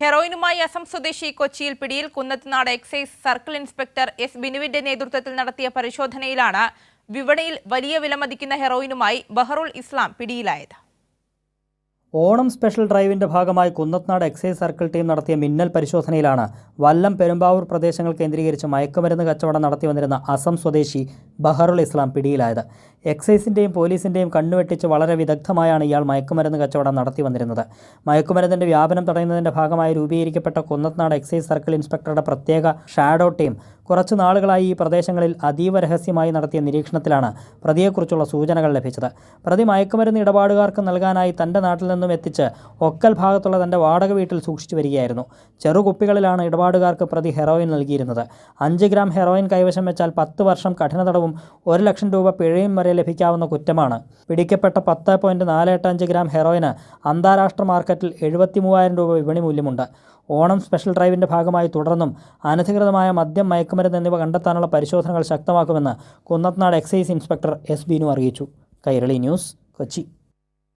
ഹെറോയിനുമായി അസം സ്വദേശി കൊച്ചിയിൽ പിടിയിൽ. Kunnathunad excise circle inspector S ബിനുവിന്റെ നേതൃത്വത്തിൽ നടത്തിയ പരിശോധനയിലാണ് വിപണിയിൽ വലിയ വിലമതിക്കുന്ന ഹെറോയിനുമായി ബഹറുൽ ഇസ്ലാം പിടിയിലായത്. ഓണം സ്പെഷ്യൽ ഡ്രൈവിന്റെ ഭാഗമായി കുന്നത്തുനാട് എക്സൈസ് സർക്കിൾ ടീം നടത്തിയ മിന്നൽ പരിശോധനയിലാണ് വല്ലം പെരുമ്പാവൂർ പ്രദേശങ്ങൾ കേന്ദ്രീകരിച്ച് മയക്കുമരുന്ന് കച്ചവടം നടത്തി വന്നിരുന്ന അസം സ്വദേശി ബഹറുൽ ഇസ്ലാം പിടിയിലായത്. എക്സൈസിന്റെയും പോലീസിന്റെയും കണ്ണുവെട്ടിച്ച് വളരെ വിദഗ്ധമായാണ് ഇയാൾ മയക്കുമരുന്ന് കച്ചവടം നടത്തി വന്നിരുന്നത്. മയക്കുമരുന്നിന്റെ വ്യാപനം തടയുന്നതിന്റെ ഭാഗമായി രൂപീകരിക്കപ്പെട്ട കുന്നത്തുനാട് എക്സൈസ് സർക്കിൾ ഇൻസ്പെക്ടറുടെ പ്രത്യേക ഷാഡോ ടീം കുറച്ചു നാളുകളായി ഈ പ്രദേശങ്ങളിൽ അതീവ രഹസ്യമായി നടത്തിയ നിരീക്ഷണത്തിലാണ് പ്രതിയെക്കുറിച്ചുള്ള സൂചനകൾ ലഭിച്ചത്. പ്രതി മയക്കുമരുന്ന് ഇടപാടുകാർക്ക് നൽകാനായി തൻ്റെ നാട്ടിൽ നിന്നും എത്തിച്ച് ഒക്കൽ ഭാഗത്തുള്ള തൻ്റെ വാടക വീട്ടിൽ സൂക്ഷിച്ചു വരികയായിരുന്നു. ചെറുകുപ്പികളിലാണ് ഇടപാടുകാർക്ക് പ്രതി ഹെറോയിൻ നൽകിയിരുന്നത്. 5 ഗ്രാം ഹെറോയിൻ കൈവശം വെച്ചാൽ 10 വർഷം കഠിന തടവും 1 ലക്ഷം രൂപ പിഴയും വരെ ലഭിക്കാവുന്ന കുറ്റമാണ്. പിടിക്കപ്പെട്ട 10.485 ഗ്രാം ഹെറോയിന് അന്താരാഷ്ട്ര മാർക്കറ്റിൽ 73,000 രൂപ വിപണി മൂല്യമുണ്ട്. ഓണം സ്പെഷ്യൽ ഡ്രൈവിന്റെ ഭാഗമായി തുടർന്നും അനധികൃതമായ മദ്യം, മയക്കുമരുന്ന് എന്നിവ കണ്ടെത്താനുള്ള പരിശോധനകൾ ശക്തമാക്കുമെന്ന് Kunnathunad excise inspector S Binu അറിയിച്ചു. കൈരളി ന്യൂസ്, കൊച്ചി.